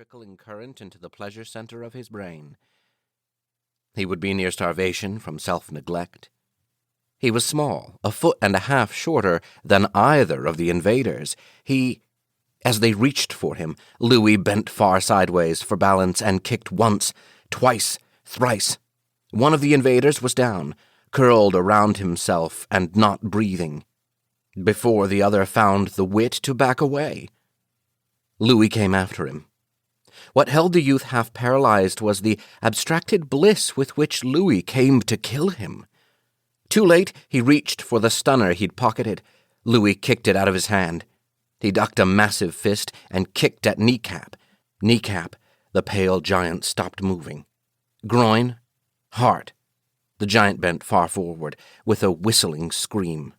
trickling current into the pleasure center of his brain. He would be near starvation from self-neglect. He was small, 1.5 feet shorter than either of the invaders. As they reached for him, Louis bent far sideways for balance and kicked once, twice, thrice. One of the invaders was down, curled around himself and not breathing, before the other found the wit to back away. Louis came after him. What held the youth half paralyzed was the abstracted bliss with which Louis came to kill him. Too late, he reached for the stunner he'd pocketed. Louis kicked it out of his hand. He ducked a massive fist and kicked at kneecap. Kneecap, the pale giant stopped moving. Groin, heart. The giant bent far forward with a whistling scream.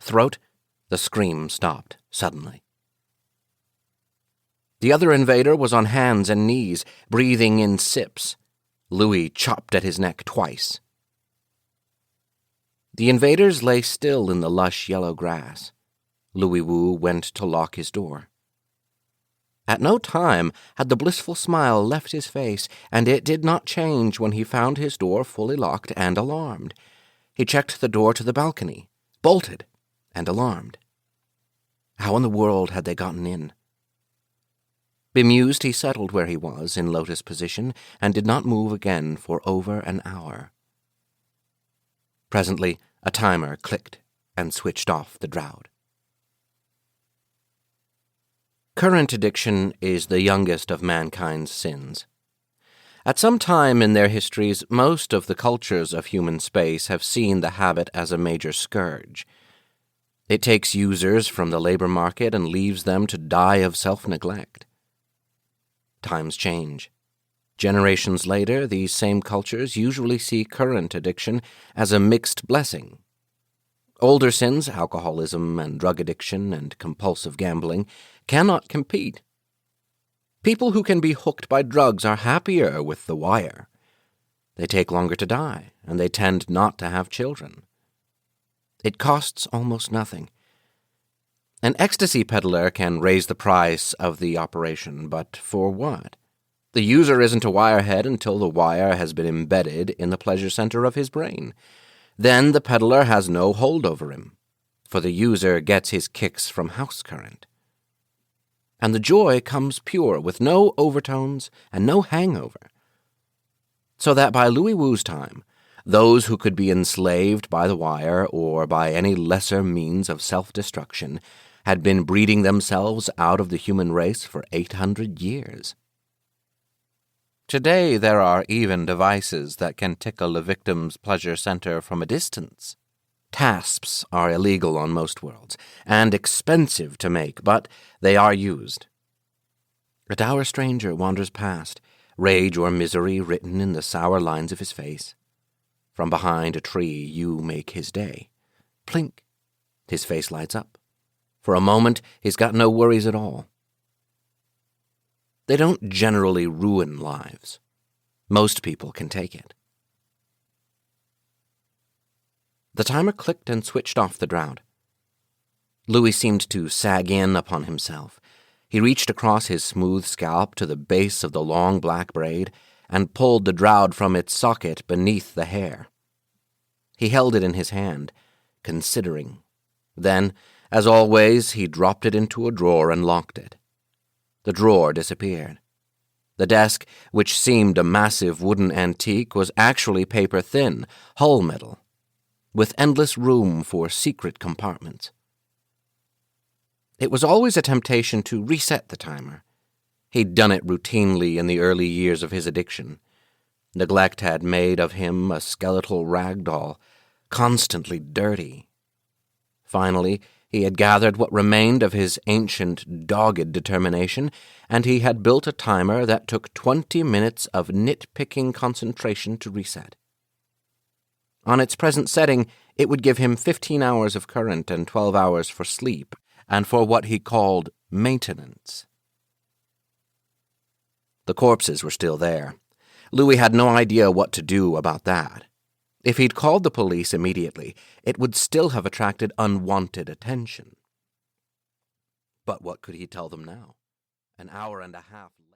Throat, the scream stopped suddenly. The other invader was on hands and knees, breathing in sips. Louis chopped at his neck twice. The invaders lay still in the lush yellow grass. Louis Wu went to lock his door. At no time had the blissful smile left his face, and it did not change when he found his door fully locked and alarmed. He checked the door to the balcony, bolted, and alarmed. How in the world had they gotten in? Bemused, he settled where he was, in lotus position, and did not move again for over an hour. Presently, a timer clicked and switched off the draught. Current addiction is the youngest of mankind's sins. At some time in their histories, most of the cultures of human space have seen the habit as a major scourge. It takes users from the labor market and leaves them to die of self-neglect. Times change. Generations later, these same cultures usually see current addiction as a mixed blessing. Older sins, alcoholism and drug addiction and compulsive gambling, cannot compete. People who can be hooked by drugs are happier with the wire. They take longer to die, and they tend not to have children. It costs almost nothing. An ecstasy peddler can raise the price of the operation, but for what? The user isn't a wirehead until the wire has been embedded in the pleasure center of his brain. Then the peddler has no hold over him, for the user gets his kicks from house current. And the joy comes pure, with no overtones and no hangover. So that by Louis Wu's time, those who could be enslaved by the wire or by any lesser means of self-destruction had been breeding themselves out of the human race for 800 years. Today there are even devices that can tickle a victim's pleasure center from a distance. TASPs are illegal on most worlds, and expensive to make, but they are used. A dour stranger wanders past, rage or misery written in the sour lines of his face. From behind a tree you make his day. Plink! His face lights up. For a moment he's got no worries at all. They don't generally ruin lives. Most people can take it. The timer clicked and switched off the draught. Louis seemed to sag in upon himself. He reached across his smooth scalp to the base of the long black braid and pulled the draught from its socket beneath the hair. He held it in his hand, considering. Then, as always, he dropped it into a drawer and locked it. The drawer disappeared. The desk, which seemed a massive wooden antique, was actually paper-thin, hull metal, with endless room for secret compartments. It was always a temptation to reset the timer. He'd done it routinely in the early years of his addiction. Neglect had made of him a skeletal rag doll, constantly dirty. Finally, he had gathered what remained of his ancient, dogged determination, and he had built a timer that took 20 minutes of nitpicking concentration to reset. On its present setting, it would give him 15 hours of current and 12 hours for sleep, and for what he called maintenance. The corpses were still there. Louis had no idea what to do about that. If he'd called the police immediately, it would still have attracted unwanted attention. But what could he tell them now? An hour and a half